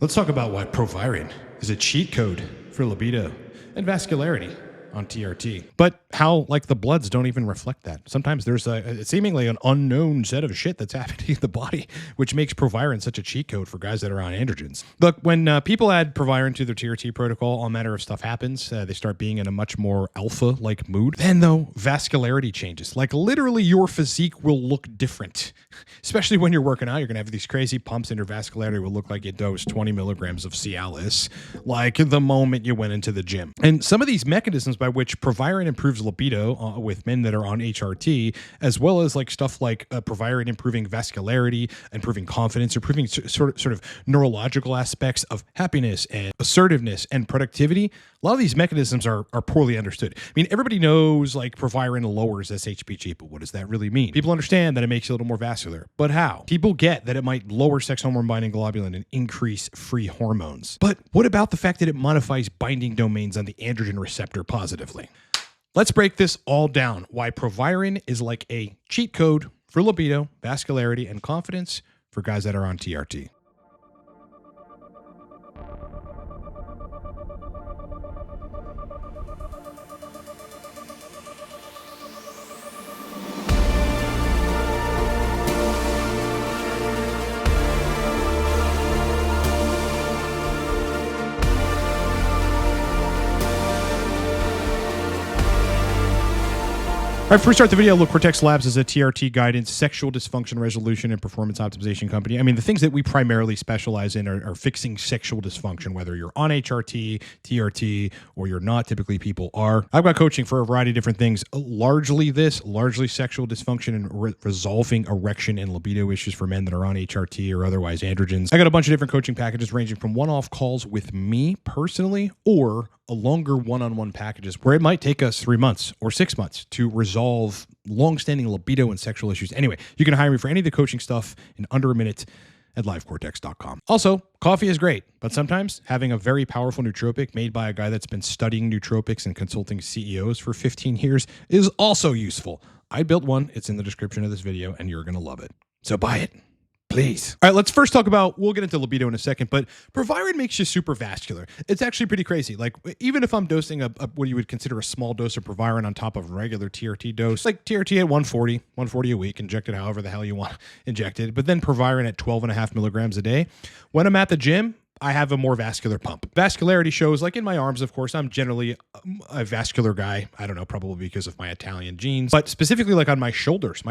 Let's talk about why Proviron is a cheat code for libido and vascularity on TRT. But how, like, the bloods don't even reflect that. Sometimes there's a seemingly an unknown set of shit that's happening in the body, which makes Proviron such a cheat code for guys that are on androgens. Look, when people add Proviron to their TRT protocol, all manner of stuff happens. They start being in a much more alpha-like mood. Then, though, vascularity changes. Like, literally, your physique will look different. Especially when you're working out, you're going to have these crazy pumps, and your vascularity will look like you dosed 20 milligrams of Cialis, like the moment you went into the gym. And some of these mechanisms by which Proviron improves libido with men that are on HRT, as well as like stuff like Proviron improving vascularity, improving confidence, improving sort of neurological aspects of happiness and assertiveness and productivity. A lot of these mechanisms are poorly understood. I mean, everybody knows like Proviron lowers SHBG, but what does that really mean? People understand that it makes you a little more vascular, but how? People get that it might lower sex hormone binding globulin and increase free hormones. But what about the fact that it modifies binding domains on the androgen receptor positively? Let's break this all down. Why Proviron is like a cheat code for libido, vascularity, and confidence for guys that are on TRT. All right, before we start the video, look, Cortex Labs is a TRT guidance, sexual dysfunction resolution, and performance optimization company. I mean, the things that we primarily specialize in are fixing sexual dysfunction, whether you're on HRT, TRT, or you're not. Typically, people are. I've got coaching for a variety of different things, largely sexual dysfunction and resolving erection and libido issues for men that are on HRT or otherwise androgens. I got a bunch of different coaching packages ranging from one-off calls with me personally or a longer one-on-one packages where it might take us 3 months or 6 months to resolve long-standing libido and sexual issues. Anyway, you can hire me for any of the coaching stuff in under a minute at livecortex.com. Also, coffee is great, but sometimes having a very powerful nootropic made by a guy that's been studying nootropics and consulting CEOs for 15 years is also useful. I built one. It's in the description of this video, and you're going to love it. So buy it. Please. All right, let's first talk about, we'll get into libido in a second, but Proviron makes you super vascular. It's actually pretty crazy. Like, even if I'm dosing what you would consider a small dose of Proviron on top of regular TRT dose, like TRT at 140 a week, injected however the hell you want injected, but then Proviron at 12.5 milligrams a day. When I'm at the gym, I have a more vascular pump. Vascularity shows, like in my arms, of course, I'm generally a vascular guy. I don't know, probably because of my Italian genes, but specifically like on my shoulders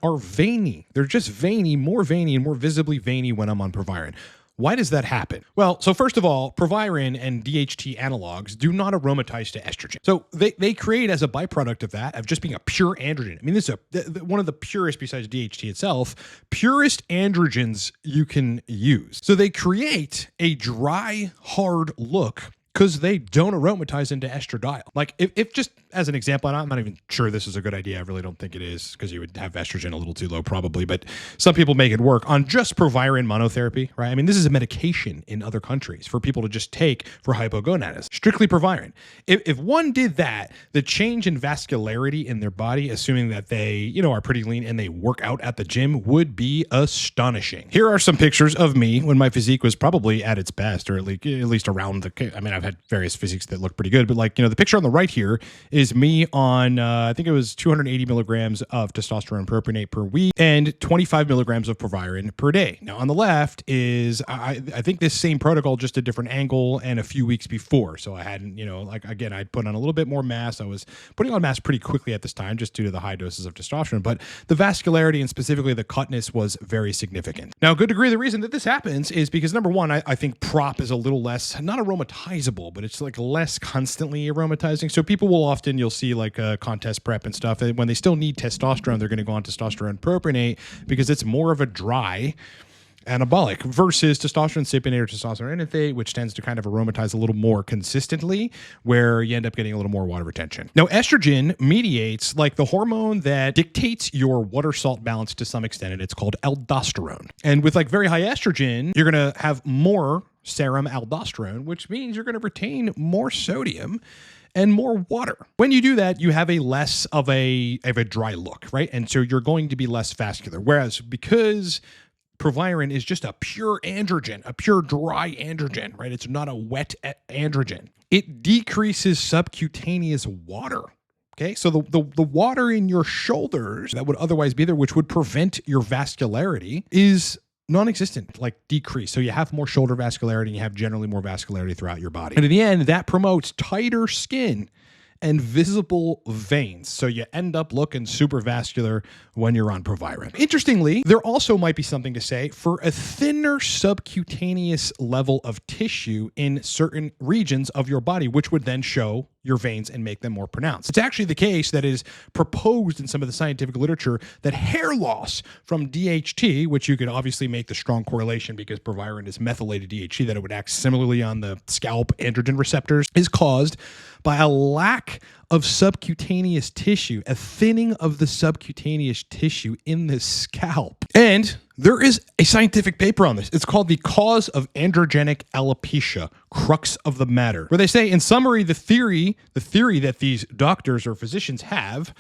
are veiny. They're just veiny, and more visibly veiny when I'm on Proviron. Why does that happen? Well, so first of all, Proviron and DHT analogs do not aromatize to estrogen. So they create as a byproduct of that, of just being a pure androgen. I mean, this is one of the purest, besides DHT itself, purest androgens you can use. So they create a dry, hard look because they don't aromatize into estradiol. Like, if just as an example, and I'm not even sure this is a good idea. I really don't think it is, because you would have estrogen a little too low probably, but some people make it work on just Proviron monotherapy, right? I mean, this is a medication in other countries for people to just take for hypogonadism. Strictly Proviron. If one did that, the change in vascularity in their body, assuming that they, are pretty lean and they work out at the gym, would be astonishing. Here are some pictures of me when my physique was probably at its best, or at least around I mean, I've had various physiques that look pretty good, but like, the picture on the right here is me on, I think it was 280 milligrams of testosterone propionate per week and 25 milligrams of Proviron per day. Now on the left is, I think this same protocol, just a different angle and a few weeks before. So I hadn't, like, again, I'd put on a little bit more mass. I was putting on mass pretty quickly at this time, just due to the high doses of testosterone, but the vascularity and specifically the cutness was very significant. Now, a good degree of the reason that this happens is because, number one, I think prop is a little less, not aromatizable, but it's like less constantly aromatizing. So people will often, you'll see like contest prep and stuff, and when they still need testosterone, they're going to go on testosterone propionate because it's more of a dry anabolic versus testosterone cypionate or testosterone enanthate, which tends to kind of aromatize a little more consistently, where you end up getting a little more water retention. Now, estrogen mediates like the hormone that dictates your water salt balance to some extent, and it's called aldosterone. And with like very high estrogen, you're going to have more serum aldosterone, which means you're going to retain more sodium and more water. When you do that, you have a less of a dry look, right? And so you're going to be less vascular. Whereas because Proviron is just a pure androgen, a pure dry androgen, right? It's not a wet androgen. It decreases subcutaneous water. Okay, so the water in your shoulders that would otherwise be there, which would prevent your vascularity, is non-existent, like decrease. So you have more shoulder vascularity and you have generally more vascularity throughout your body. And in the end, that promotes tighter skin and visible veins. So you end up looking super vascular when you're on Proviron. Interestingly, there also might be something to say for a thinner subcutaneous level of tissue in certain regions of your body, which would then show your veins and make them more pronounced. It's actually the case that is proposed in some of the scientific literature that hair loss from DHT, which you could obviously make the strong correlation because Proviron is methylated DHT, that it would act similarly on the scalp androgen receptors, is caused by a lack of subcutaneous tissue, a thinning of the subcutaneous tissue in the scalp. And there is a scientific paper on this. It's called The Cause of Androgenic Alopecia, Crux of the Matter, where they say, in summary, the theory that these doctors or physicians have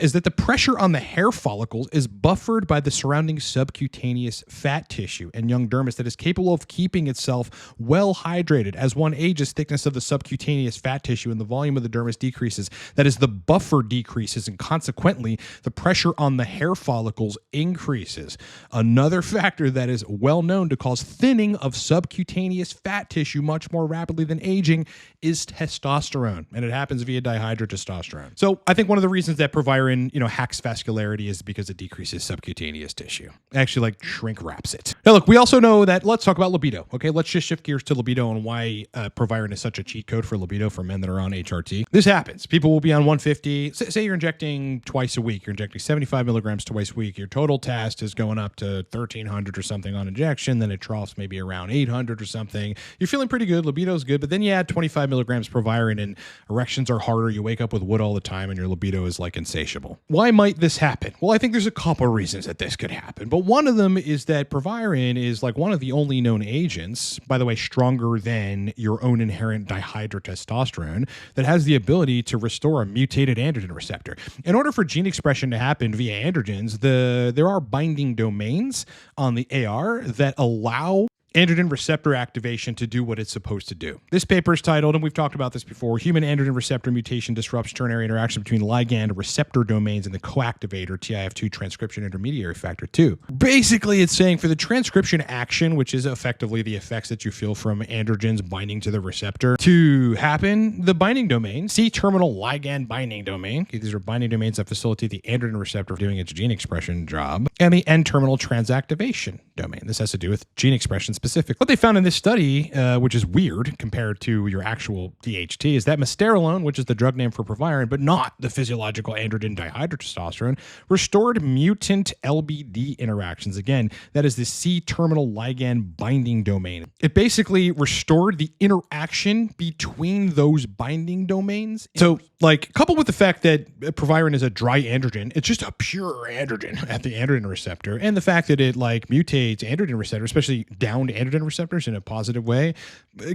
is that the pressure on the hair follicles is buffered by the surrounding subcutaneous fat tissue and young dermis that is capable of keeping itself well hydrated. As one ages, thickness of the subcutaneous fat tissue and the volume of the dermis decreases. That is, the buffer decreases, and consequently, the pressure on the hair follicles increases. Another factor that is well known to cause thinning of subcutaneous fat tissue much more rapidly than aging is testosterone, and it happens via dihydrotestosterone. So I think one of the reasons that Proviron, hacks vascularity is because it decreases subcutaneous tissue. It actually like shrink wraps it. Now look, we also know that, let's talk about libido. Okay, let's just shift gears to libido and why Proviron is such a cheat code for libido for men that are on HRT. This happens. People will be on 150. Say you're injecting twice a week. You're injecting 75 milligrams twice a week. Your total test is going up to 1,300 or something on injection. Then it troughs maybe around 800 or something. You're feeling pretty good. Libido's good. But then you add 25 milligrams Proviron and erections are harder. You wake up with wood all the time and your libido is like insatiable. Why might this happen? Well, I think there's a couple reasons that this could happen. But one of them is that Proviron is like one of the only known agents, by the way, stronger than your own inherent dihydrotestosterone, that has the ability to restore a mutated androgen receptor. In order for gene expression to happen via androgens, there are binding domains on the AR that allow androgen receptor activation to do what it's supposed to do. This paper is titled, and we've talked about this before, Human Androgen Receptor Mutation Disrupts Ternary Interaction Between Ligand Receptor Domains and the Coactivator TIF2 Transcription Intermediary Factor 2. Basically, it's saying for the transcription action, which is effectively the effects that you feel from androgens binding to the receptor, to happen, the binding domain, C-terminal ligand binding domain, okay, these are binding domains that facilitate the androgen receptor doing its gene expression job, and the N-terminal transactivation domain. This has to do with gene expression specifically. What they found in this study, which is weird compared to your actual DHT, is that Misterolone, which is the drug name for Proviron, but not the physiological androgen dihydrotestosterone, restored mutant LBD interactions. Again, that is the C-terminal ligand binding domain. It basically restored the interaction between those binding domains. So, like, coupled with the fact that Proviron is a dry androgen, it's just a pure androgen at the androgen receptor, and the fact that it, like, mutates androgen receptors, especially downed androgen receptors in a positive way,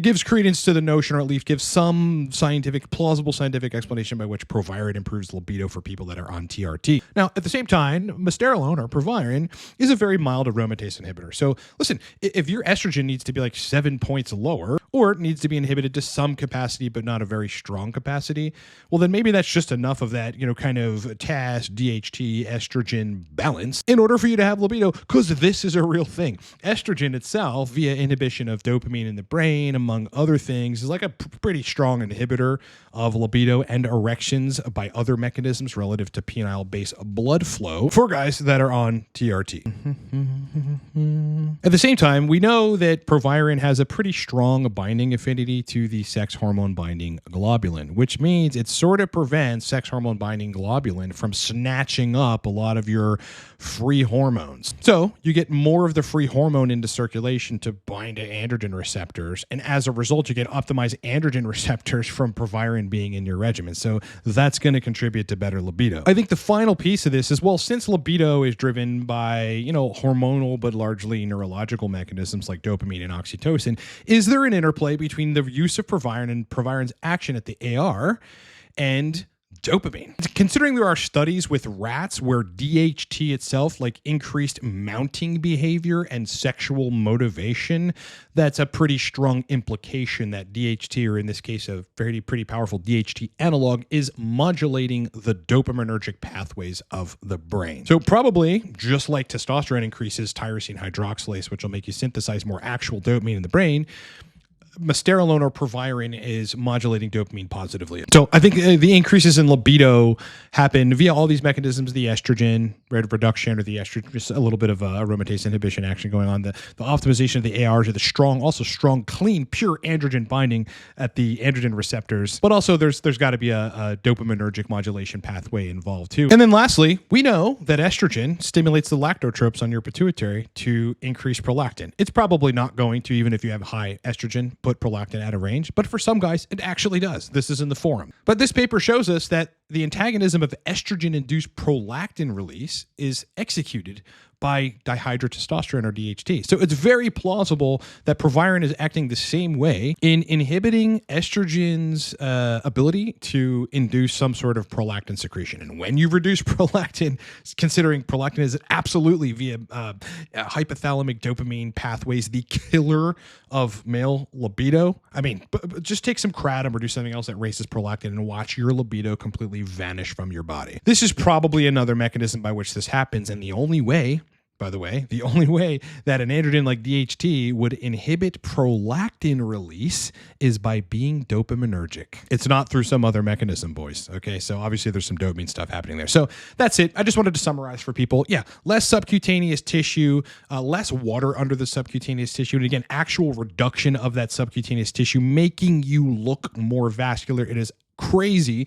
gives credence to the notion, or at least gives some plausible scientific explanation by which Proviron improves libido for people that are on TRT. Now, at the same time, Misterolone, or Proviron, is a very mild aromatase inhibitor. So listen, if your estrogen needs to be like 7 points lower, or it needs to be inhibited to some capacity but not a very strong capacity, well, then maybe that's just enough of that, kind of TAS, DHT, estrogen balance in order for you to have libido, because this is a real thing. Estrogen itself, via inhibition of dopamine in the brain, among other things, is like a pretty strong inhibitor of libido and erections by other mechanisms relative to penile-based blood flow for guys that are on TRT. At the same time, we know that Proviron has a pretty strong binding affinity to the sex hormone binding globulin, which means it sort of prevents sex hormone binding globulin from snatching up a lot of your free hormones. So you get more of the free hormone into circulation to bind to androgen receptors, and as a result, you get optimized androgen receptors from Proviron being in your regimen. So that's going to contribute to better libido. I think the final piece of this is, well, since libido is driven by, hormonal but largely neurological mechanisms like dopamine and oxytocin, is there an interplay between the use of Proviron and Proviron's action at the AR and dopamine. Considering there are studies with rats where DHT itself like increased mounting behavior and sexual motivation, that's a pretty strong implication that DHT, or in this case a pretty powerful DHT analog, is modulating the dopaminergic pathways of the brain. So probably just like testosterone increases tyrosine hydroxylase, which will make you synthesize more actual dopamine in the brain, Proviron or Proviron is modulating dopamine positively. So I think the increases in libido happen via all these mechanisms: the estrogen rate of reduction, or the estrogen, just a little bit of aromatase inhibition action going on, the optimization of the ARs, or the strong, clean, pure androgen binding at the androgen receptors. But also there's got to be a dopaminergic modulation pathway involved too. And then lastly, we know that estrogen stimulates the lactotropes on your pituitary to increase prolactin. It's probably not going to, even if you have high estrogen, put prolactin out of range, but for some guys, it actually does. This is in the forum. But this paper shows us that the antagonism of estrogen-induced prolactin release is executed by dihydrotestosterone, or DHT. So it's very plausible that Proviron is acting the same way in inhibiting estrogen's ability to induce some sort of prolactin secretion. And when you reduce prolactin, considering prolactin is absolutely via hypothalamic dopamine pathways, the killer of male libido. I mean, just take some kratom or do something else that raises prolactin and watch your libido completely vanish from your body. This is probably another mechanism by which this happens, and the only way, by the way, the only way that an androgen like DHT would inhibit prolactin release is by being dopaminergic. It's not through some other mechanism, boys. Okay, so obviously there's some dopamine stuff happening there. So that's it. I just wanted to summarize for people. Yeah, less subcutaneous tissue, less water under the subcutaneous tissue, and again, actual reduction of that subcutaneous tissue, making you look more vascular. It is crazy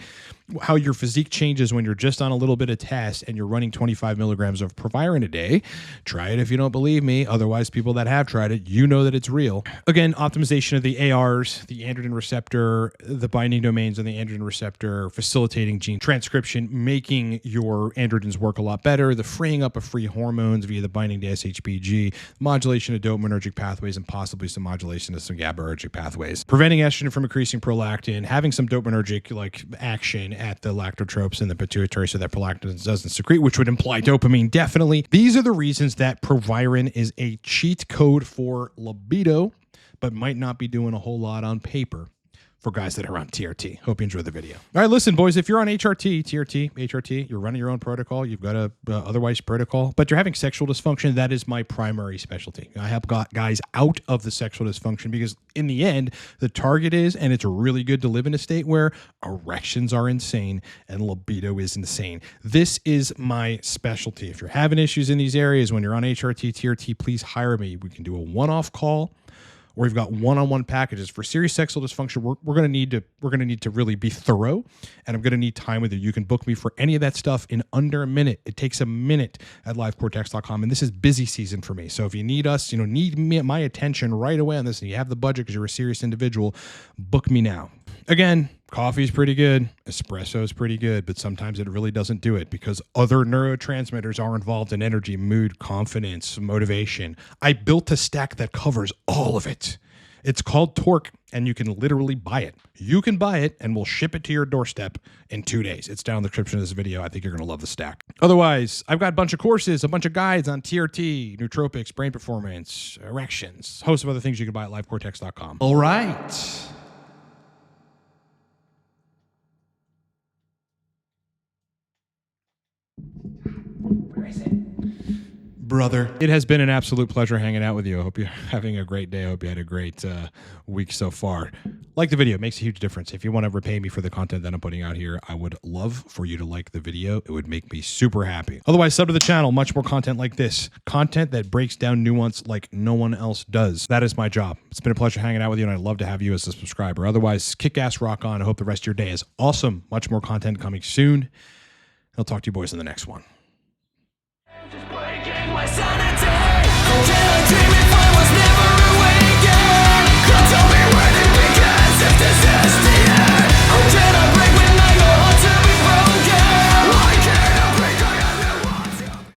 how your physique changes when you're just on a little bit of test and you're running 25 milligrams of Proviron a day. Try it if you don't believe me. Otherwise, people that have tried it, you know that it's real. Again, optimization of the ARs, the androgen receptor, the binding domains on the androgen receptor, facilitating gene transcription, making your androgens work a lot better, the freeing up of free hormones via the binding to SHBG, modulation of dopaminergic pathways, and possibly some modulation of some GABAergic pathways, preventing estrogen from increasing prolactin, having some dopaminergic like action at the lactotropes in the pituitary so that prolactin doesn't secrete, which would imply dopamine definitely. These are the reasons that Proviron is a cheat code for libido, but might not be doing a whole lot on paper for guys that are on TRT. Hope you enjoyed the video. All right, listen, boys, if you're on HRT, you're running your own protocol, you've got a otherwise protocol, but you're having sexual dysfunction, that is my primary specialty. I help guys out of the sexual dysfunction because in the end, the target is, and it's really good to live in a state where erections are insane and libido is insane. This is my specialty. If you're having issues in these areas when you're on HRT, TRT, please hire me. We can do a one-off call, or we've got one-on-one packages for serious sexual dysfunction. We're gonna need to really be thorough, and I'm gonna need time with you. You can book me for any of that stuff in under a minute. It takes a minute at livecortex.com, and this is busy season for me. So if you need us, need my attention right away on this, and you have the budget because you're a serious individual, book me now. Again, coffee's pretty good, espresso's pretty good, but sometimes it really doesn't do it because other neurotransmitters are involved in energy, mood, confidence, motivation. I built a stack that covers all of it. It's called Torque, and you can literally buy it. You can buy it, and we'll ship it to your doorstep in 2 days. It's down in the description of this video. I think you're going to love the stack. Otherwise, I've got a bunch of courses, a bunch of guides on TRT, nootropics, brain performance, erections, a host of other things you can buy at livecortex.com. All right. Where is it? Brother. It has been an absolute pleasure hanging out with you. I hope you're having a great day. I hope you had a great week so far. Like the video. It makes a huge difference. If you want to repay me for the content that I'm putting out here, I would love for you to like the video. It would make me super happy. Otherwise, sub to the channel. Much more content like this. Content that breaks down nuance like no one else does. That is my job. It's been a pleasure hanging out with you, and I'd love to have you as a subscriber. Otherwise, kick ass, rock on. I hope the rest of your day is awesome. Much more content coming soon. I'll talk to you boys in the next one.